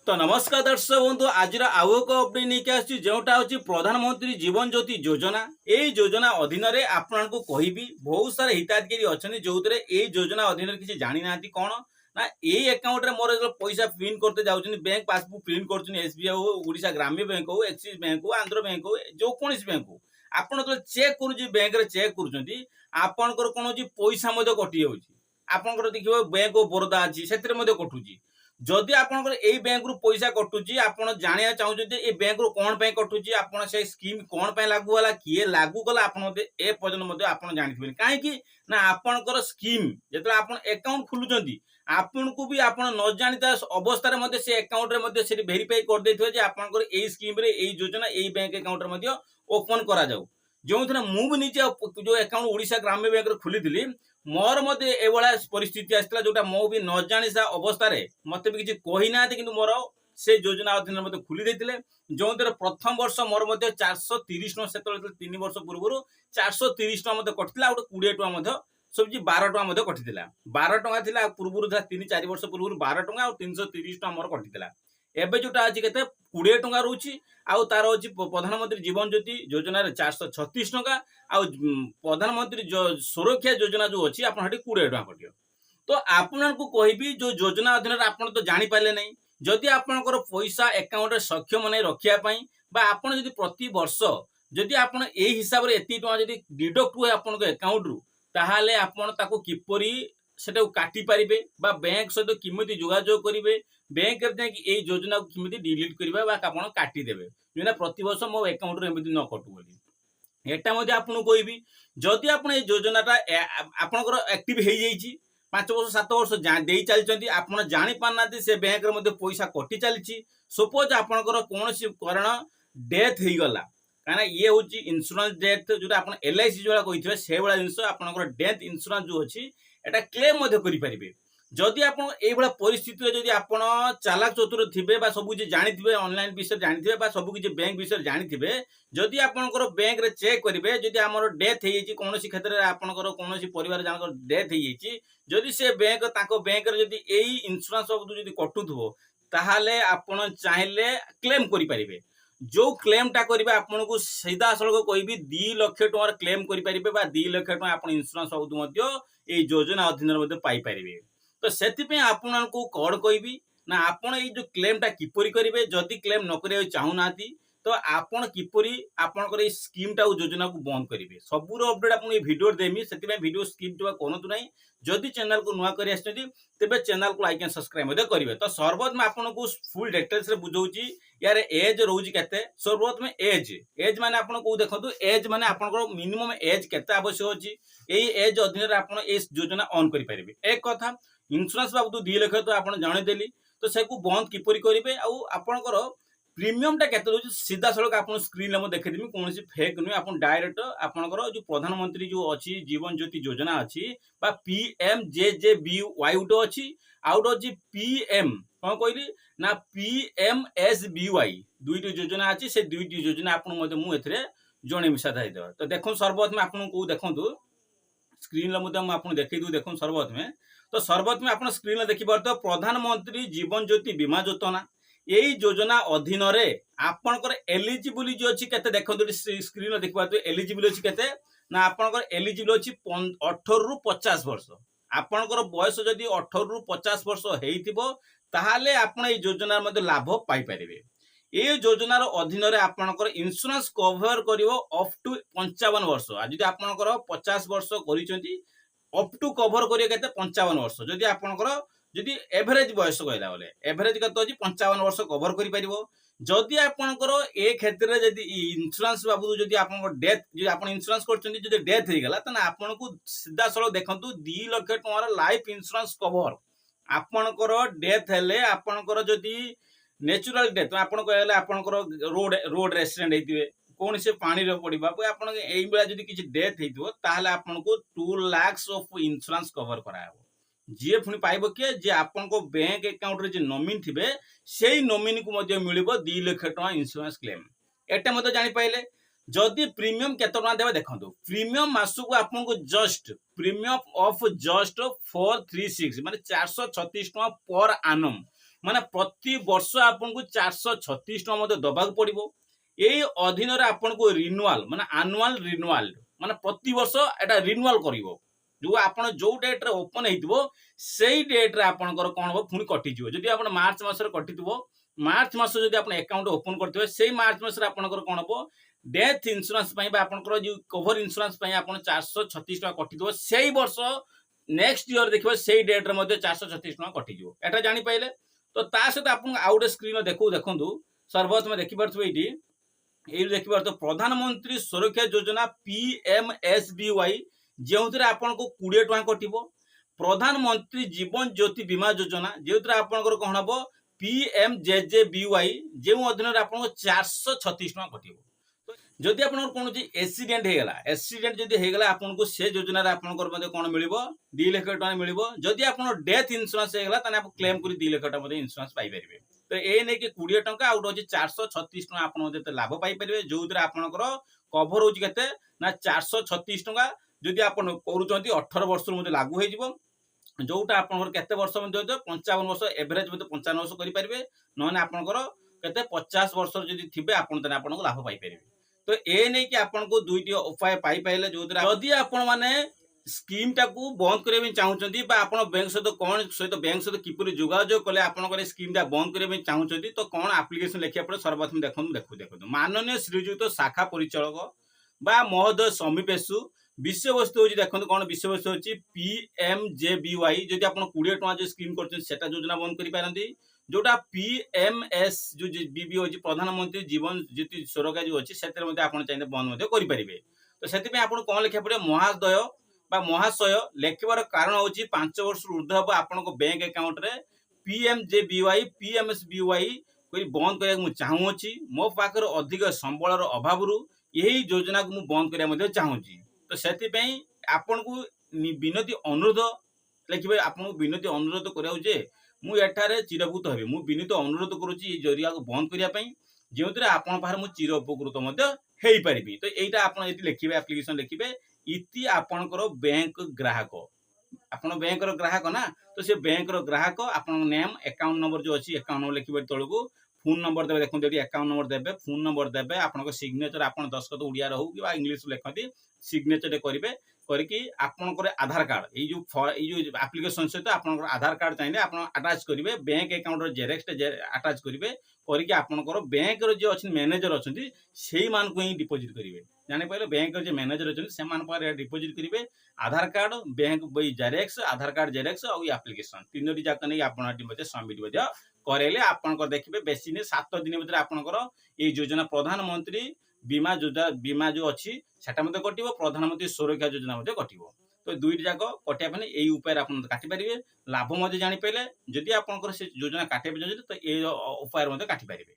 तो नमस्कार दर्शक बंधु आज आउ एक अपडेट नहीं आसी जोटा हूँ प्रधानमंत्री जीवन ज्योति योजना। यही योजना अधीन आपको कहबी बहुत सारा हिताधिकारी अच्छा जो योजना अधीन किसी जानी ना कौन ना यही अकाउंट रे मोर पैसा प्रिंट करते जाऊँ बैंक पासबुक प्रिंट कर एसबीआई हो ओडिशा ग्राम्य बैंक हो एक्सिस बैंक हो आंध्र बैंक हो जो कौन बैंक हो आपड़ जो चेक कर बैंक चेक कर कौन पैसा कटि जाऊँ आपंकर देखिए बैंक ऑफ बरोदा अच्छी से कटुची जदि आपंकर यही बैंक रु पैसा कटुची आपण जानिया चाहते ये बैंक रु कौन पे कटुची आपण से स्कीम कौन पे लागू होला किए लागू कला आपण ए पर्यंत आपण जानिथिबे काहे ना आपणकर स्कीम जेतले आपण अकाउंट खुलुचंती आपन को भी आपण न जानिता अवस्था रे मध्ये से अकाउंट रे मध्ये से वेरीफाई कर देथिबे जे आपणकर एई स्कीम रे एई योजना एई बैंक अकाउंट रे मध्ये ओपन करा जाऊ जो थे मु भी निजे जो अकाउंट ओडिशा ग्राम्य बैंक रे खुली मोर मते एभला परिस्थिति आसला जोटा मो भी न जानी सा अवस्था रे मते भी किछि कहि ना किंतु मोर से योजना अधीन मते खुली देथिले जो थे प्रथम वर्ष मोर मते 430 टका सेतले 3 वर्ष पूर्व 430 टका मते कटला और 20 टका मते सबजी 12 टका मते कटिथिला 12 टका थिला पूर्व 3-4 वर्ष पूर्व 12 टका और 330 टका मोर कटिथिला एबे जोटा अछि केते 20 टका रहउछि आउ तार अछि प्रधानमंत्री जीवन ज्योति योजना रे 436 टका आउ प्रधानमंत्री सुरक्षा योजना जो अछि आपण हटी 20 टका कटियो तो आपन को कहबी जो योजना अधीन आपण तो जानि पाले नै जदि आपनकर पैसा अकाउंट रे सक्षम नै रखिया पई बा आपण जदि प्रति वर्ष जदि आपण ए हिसाब रे एती टका जदि डिडक्ट हुए आपण को अकाउंट रु ताहाले आपण ताको किपरि सेटा काटी पारिबे बा बैंक सहित किमिति जोगाजोग करिवे बैंक रे ए योजना को किमिति डिलीट करिबा बा आपण काटी देबे जेना प्रति वर्ष मो अकाउंट रे एमिति न कटु बोली एटा मध्ये आपन कहबी जदि आपण ए योजनाटा आपनकर एक्टिव हे जाईची 5 वर्ष 7 वर्ष दे चलती आप जानी पारना से बैंक रे मध्ये पैसा कटि चलती सपोज आपनकर कौन कारण डेथ हो गला कहीं ये हूँ इन्शुरांस डेथ जो आप एलआईसी जो कही से भाया जिन आपंकर डेथ इन्शुरांस जो अच्छी एटा क्लेम करें जदि आप परिस्थिति जदि आप चालाक चतुर थे सब किसी जानी ऑनलाइन विषय जानी सब किसी बैंक विषय जानी जदि आपंकर बैंक रे चेक करेंगे जदि आम डेथ हो कौन क्षेत्र में आपंकर कौन परिवार जानकर डेथ हो जदि से बैंक बैंक रे जदि यही इन्शुरांस सब जदि कटुथो ताहले आपण चाहिले क्लेम करें जो क्लेम टा करेंगे आपन को सीधा सड़क कहबी 2 लाख टका क्लेम करें 2 लाख टका आप इन्शुरांस सब योजना अधीन पाइपर तो से आपण को कौन कहबी ना आपण ये जो क्लेम टा किपरि करेंगे जदि क्लेम न करिया चाहूना तो आपण किपरि आपनकर ये स्कीम टा योजना को बंद करेंगे सबूर अपडेट आपन ये वीडियो देमी से वीडियो स्किप करतु ना जदि चैनल को नुआ कर तेरे चैनल को लाइक एंड सब्सक्राइब करेंगे तो सर्वप्रथम आपन को फुल डिटेल्स रे बुझाऊँ यार एज रोज केते सर्वप्रथम एज माने आपन को देखंतु एज माने आपनकर मिनिमम एज केते आवश्यक अछि एई एज अधीन रे आपन ए योजना ऑन करि परिबे एक कथा इन्शुरांस बाबू 2 लाख तो आपन जानि देली तो से को बंद किपरि करिवे आ आपनकर प्रीमियम टा केते रोज सीधा सड़क आपन स्क्रीन रे म देखैदिमी कोनोसी फेक नुय आपन डायरेक्ट आपनकर जो प्रधानमंत्री जो अछि जीवन ज्योति योजना अछि बा पीएमजेजेबीवाई उटो अछि आउट अछि पीएम कोन कहली ना पीएमएसबीवाई दुईटी योजना अछि से दुईटी योजना आपन मते मु एथरे जणे मिसा थाइ देबा तो देखो सर्वप्रथम आपन को देखंतु स्क्रीन रे मते म आपन देखै दु देखो सर्वप्रथम आपन स्क्रीन रे देखि परतो प्रधानमंत्री जीवन ज्योति बीमा योजना यही योजना अधीन रे आपनकर एलिजिबल जो अछि केते देखंतु स्क्रीन रे देखि परतो एलिजिबल अछि केते ना आपनकर एलिजिबल अछि 18 रु 50 वर्ष आपनकर बयस जदि 18 रु 50 वर्ष हेइतिबो ताहाले आपण ए योजना मध्ये लाभ पाई परिबे ए योजना रो अधीन रे आपनकर इंश्योरेंस कवर करिवो अप टू 55 वर्ष आ जदि आपनकर 50 वर्ष करिसेंती अप टू कवर करियो केते 55 वर्ष जदि आपनकर जदि एवरेज बयस कहला बोले एवरेज कत अछि 55 वर्ष कवर करि परिबो जदि आपनकर ए क्षेत्र रे जदि इंश्योरेंस बाबू जदि आपनकर डेथ जदि आपन इंश्योरेंस करचंती जदि डेथ हे गेला तने आपन को सीधा सळक देखंतु 2 लाख टका लाइफ इंश्योरेंस कवर आपनकर डेथ हेले आपनकर जदि नेचुरल डेथ आपन कहले आपनकर रोड एक्सीडेंट हेतिबे कौन से पानी रे पड़िबा आपन एई बेला जदि किछि डेथ हेतिबो ताहले आपन को 2 लाख ऑफ इंश्योरेंस कवर करायबो जी पुणी पाइब किए जे आपन को बैंक अकाउंट रे जे नॉमिनी थिबे सेही नॉमिनी को मध्ये मिलिबो 2 लाख टका इंश्योरेंस क्लेम एटा मध्ये जानि पाइले जदि प्रीमियम केते टका देबे देखंतु प्रीमियम मासु को आपन को जस्ट प्रीमियम ऑफ जस्ट 436 माने 436 टका पर एनम ମାନେ ପ୍ରତି ବର୍ଷ ଆପଣଙ୍କୁ 436 ଟଙ୍କା ମଧ୍ୟ ଦବାକୁ ପଡିବ। ଏଇ ଅଧୀନରେ ଆପଣଙ୍କୁ ରିନ୍ୟୁଆଲ ମାନେ ଆନୁଆଲ ରିନ୍ୟୁଆଲ ମାନେ ପ୍ରତି ବର୍ଷ ଏଟା ରିନ୍ୟୁଆଲ କରିବ। ଯୋଉ ଆପଣ ଯୋଉ ଡେଟ୍ ରେ ଓପନ ହେଇଥିବ ସେଇ ଡେଟ୍ ରେ ଆପଣଙ୍କର କଣ ହବ ପୁଣି କଟିଯିବ। ଯଦି ଆପଣ ମାର୍ଚ୍ଚ ମାସରେ କଟିଥିବ, ମାର୍ଚ୍ଚ ମାସ ଯଦି ଆପଣ ଆକାଉଣ୍ଟ ଓପନ କରିଥିବେ ସେଇ ମାର୍ଚ୍ଚ ମାସରେ ଆପଣଙ୍କର କଣ ହବ ଡେଥ୍ ଇନ୍ସୁରାନ୍ସ ପାଇଁ ବା ଆପଣଙ୍କର ଯୋଉ କଭର ଇନ୍ସୁରାନ୍ସ ପାଇଁ ଆପଣ 436 ଟଙ୍କା କଟିଥିବ ସେଇ ବର୍ଷ ନେକ୍ସଟ ଇୟର ଦେଖିବେ ସେଇ ଡେଟ୍ ରେ ମଧ୍ୟ 436 ଟଙ୍କା କଟିଯିବ। ଏଟା ଜାଣିପାଇଲେ। ତ ତା ସହିତ ଆପଣଙ୍କୁ ଆଉ ଗୋଟେ ସ୍କ୍ରିନ ଦେଖନ୍ତୁ ସର୍ବପ୍ରଥମେ ଦେଖିପାରୁଥିବେ ଏଇଠି ଦେଖିପାରୁଥିବେ ପ୍ରଧାନମନ୍ତ୍ରୀ ସୁରକ୍ଷା ଯୋଜନା PMSBY ଯେଉଁଥିରେ ଆପଣଙ୍କୁ 20 ଟଙ୍କା କଟିବ। ପ୍ରଧାନମନ୍ତ୍ରୀ ଜୀବନ ଜ୍ୟୋତି ବୀମା ଯୋଜନା ଯେଉଁଥିରେ ଆପଣଙ୍କର କଣ ହବ PMJJBY ଯେଉଁ ଅଧୀନରେ ଆପଣଙ୍କୁ 436 ଟଙ୍କା କଟିବ। ଯଦି ଆପଣଙ୍କର କୌଣସି ଏକ୍ସିଡେଣ୍ଟ ଯଦି ହେଇଗଲା ଆପଣଙ୍କୁ ସେ ଯୋଜନାରେ ଆପଣଙ୍କର ମଧ୍ୟ କଣ ମିଳିବ 2 ଲକ୍ଷ ଟଙ୍କା ମିଳିବ। ଯଦି ଆପଣ ଡେଥ୍ ଇନ୍ସୁରାନ୍ସ ହେଇଗଲା ତାହେଲେ ଆପଣ କ୍ଲେମ କରି 2 ଲକ୍ଷ ଟଙ୍କା ମଧ୍ୟ ଇନ୍ସୁରାନ୍ସ ପାଇପାରିବେ। ତ ଏ ନେଇକି 20 ଟଙ୍କା ଆଉ ଗୋଟେ ଅଛି 436 ଟଙ୍କା ଆପଣ ଯେତେ ଲାଭ ପାଇପାରିବେ ଯୋଉଥିରେ ଆପଣଙ୍କର କଭର ହଉଛି କେତେ ନା 436 ଟଙ୍କା। ଯଦି ଆପଣ କରୁଛନ୍ତି 18 ବର୍ଷରୁ ମଧ୍ୟ ଲାଗୁ ହେଇଯିବ। ଯୋଉଟା ଆପଣଙ୍କର କେତେ ବର୍ଷ ମଧ୍ୟ 55 ବର୍ଷ ଏଭରେଜ ମଧ୍ୟ 55 ବର୍ଷ କରିପାରିବେ। ନହେଲେ ଆପଣଙ୍କର କେତେ 50 ବର୍ଷର ଯଦି ଥିବେ ଆପଣ ତାହେଲେ ଆପଣଙ୍କୁ ଲାଭ ପାଇପାରିବେ। ତ ଏ ନେଇକି ଆପଣଙ୍କୁ ଦୁଇଟି ଉପାୟ ପାଇପାରିଲେ ଯୋଉଥିରେ ଯଦି ଆପଣ ମାନେ ସ୍କିମ୍ ଟାକୁ ବନ୍ଦ କରିବା ପାଇଁ ଚାହୁଁଛନ୍ତି ବା ଆପଣ ବ୍ୟାଙ୍କ ସହିତ କିପରି ଯୋଗାଯୋଗ କଲେ ଆପଣଙ୍କର ସ୍କିମ୍ ଟା ବନ୍ଦ କରିବା ପାଇଁ ଚାହୁଁଛନ୍ତି ତ କଣ ଆପ୍ଲିକେସନ ଲେଖିବା ପରେ ସର୍ବପ୍ରଥମେ ଦେଖନ୍ତୁ ମାନନୀୟ ଶ୍ରୀଯୁକ୍ତ ଶାଖା ପରିଚାଳକ ବା ମହୋଦୟ ସମୀପେଶୁ ବିଷୟବସ୍ତୁ ହଉଛି ଦେଖନ୍ତୁ କଣ ବିଷୟବସ୍ତୁ ହଉଛି PMJBY ଯଦି ଆପଣ 20 ଟଙ୍କା ଯୋଉ ସ୍କିମ୍ କରୁଛନ୍ତି ସେଟା ଯୋଜନା ବନ୍ଦ କରିପାରନ୍ତି। ଯୋଉଟା PMS ଯୋଉ BB ହଉଛି ପ୍ରଧାନମନ୍ତ୍ରୀ ଜୀବନ ଜ୍ୟୋତି ସୁରକ୍ଷା ଯୋଉ ଅଛି ସେଥିରେ ମଧ୍ୟ ଆପଣ ଚାହିଁଲେ ବନ୍ଦ ମଧ୍ୟ କରିପାରିବେ। ତ ସେଥିପାଇଁ ଆପଣ କଣ ଲେଖିବା ପଡିବ ମହୋଦୟ ବା ମହାଶୟ ଲେଖିବାର କାରଣ ହଉଛି 5 ବର୍ଷରୁ ଉର୍ଦ୍ଧ୍ୱ ହବ ଆପଣଙ୍କ ବ୍ୟାଙ୍କ ଆକାଉଣ୍ଟରେ PMJBY PMSBY କରି ବନ୍ଦ କରିବାକୁ ମୁଁ ଚାହୁଁଅଛି। ମୋ ପାଖରେ ଅଧିକ ସମ୍ବଳର ଅଭାବରୁ ଏହି ଯୋଜନାକୁ ମୁଁ ବନ୍ଦ କରିବା ମଧ୍ୟ ଚାହୁଁଛି। ତ ସେଥିପାଇଁ ଆପଣଙ୍କୁ ବିନତି ଅନୁରୋଧ ଲେଖିବେ ଆପଣଙ୍କୁ ବିନତି ଅନୁରୋଧ କରିବାକୁ ଯେ ମୁଁ ଏଠାରେ ଚିରଭୂତ ହେବି। ମୁଁ ବିନୀତ ଅନୁରୋଧ କରୁଛି ଏଇ ଜରିଆକୁ ବନ୍ଦ କରିବା ପାଇଁ ଯେଉଁଥିରେ ଆପଣଙ୍କ ପାଖରେ ମୁଁ ଚିର ଉପକୃତ ମଧ୍ୟ ହେଇପାରିବି। ତ ଏଇଟା ଆପଣ ଏଠି ଲେଖିବେ ଆପ୍ଲିକେସନ ଲେଖିବେ ଇତି ଆପଣଙ୍କର ବ୍ୟାଙ୍କ ଗ୍ରାହକ ଆପଣ ବ୍ୟାଙ୍କର ଗ୍ରାହକ ନା ତ ସେ ବ୍ୟାଙ୍କର ଗ୍ରାହକ ଆପଣଙ୍କ ନେମ୍ ଆକାଉଣ୍ଟ ନମ୍ବର ଯୋଉ ଅଛି ଆକାଉଣ୍ଟ ନମ୍ବର ଲେଖିବେ ତଳକୁ ଫୋନ ନମ୍ବର ଦେବେ ଦେଖନ୍ତୁ ଏଠି ଆକାଉଣ୍ଟ ନମ୍ବର ଦେବେ ଫୋନ ନମ୍ବର ଦେବେ ଆପଣଙ୍କ ସିଗ୍ନେଚର ଆପଣ ଦସ୍ତଖତ ଓଡ଼ିଆରେ ହଉ କିମ୍ବା ଇଂଲିଶ ଲେଖନ୍ତି ସିଗ୍ନେଚର କରିବେ କରିକି ଆପଣଙ୍କର ଆଧାର କାର୍ଡ ଏଇ ଯୋଉ ଆପ୍ଲିକେସନ ସହିତ ଆପଣଙ୍କର ଆଧାର କାର୍ଡ ଚାହିଁଲେ ଆପଣ ଆଟାଚ କରିବେ ବ୍ୟାଙ୍କ ଆକାଉଣ୍ଟର ଜେରକ୍ସ ଆଟାଚ କରିବେ କରିକି ଆପଣଙ୍କର ବ୍ୟାଙ୍କର ଯିଏ ଅଛନ୍ତି ମ୍ୟାନେଜର ଅଛନ୍ତି ସେଇମାନଙ୍କୁ ହିଁ ଡିପୋଜିଟ୍ କରିବେ। ଜାଣିପାରିଲେ ବ୍ୟାଙ୍କର ଯେ ମ୍ୟାନେଜର ଅଛନ୍ତି ସେମାନଙ୍କ ପାଖରେ ଡିପୋଜିଟ୍ କରିବେ ଆଧାର କାର୍ଡ ବ୍ୟାଙ୍କ ବହି ଜେରକ୍ସ ଆଧାର କାର୍ଡ ଜେରକ୍ସ ଆଉ ଆପ୍ଲିକେସନ ତିନୋଟି ଯାକ ନେଇ ଆପଣ ମଧ୍ୟ ସବମିଟ ମଧ୍ୟ କରେଇଲେ ଆପଣଙ୍କର ଦେଖିବେ ବେଶୀ ନାହିଁ 7 ଦିନ ଭିତରେ ଆପଣଙ୍କର ଏଇ ଯୋଜନା ପ୍ରଧାନମନ୍ତ୍ରୀ ବୀମା ଯୋଉ ଅଛି ସେଟା ମଧ୍ୟ କଟିବ ପ୍ରଧାନମନ୍ତ୍ରୀ ସୁରକ୍ଷା ଯୋଜନା ମଧ୍ୟ କଟିବ। ତ ଦୁଇଟି ଯାକ କଟିବା ପାଇଁ ଏଇ ଉପାୟରେ ଆପଣ କାଟିପାରିବେ। ଲାଭ ମଧ୍ୟ ଜାଣିପାରିଲେ ଯଦି ଆପଣଙ୍କର ସେ ଯୋଜନା କାଟିବାକୁ ଚାହୁଁଛନ୍ତି ତ ଏଇ ଉପାୟରେ ମଧ୍ୟ କାଟିପାରିବେ।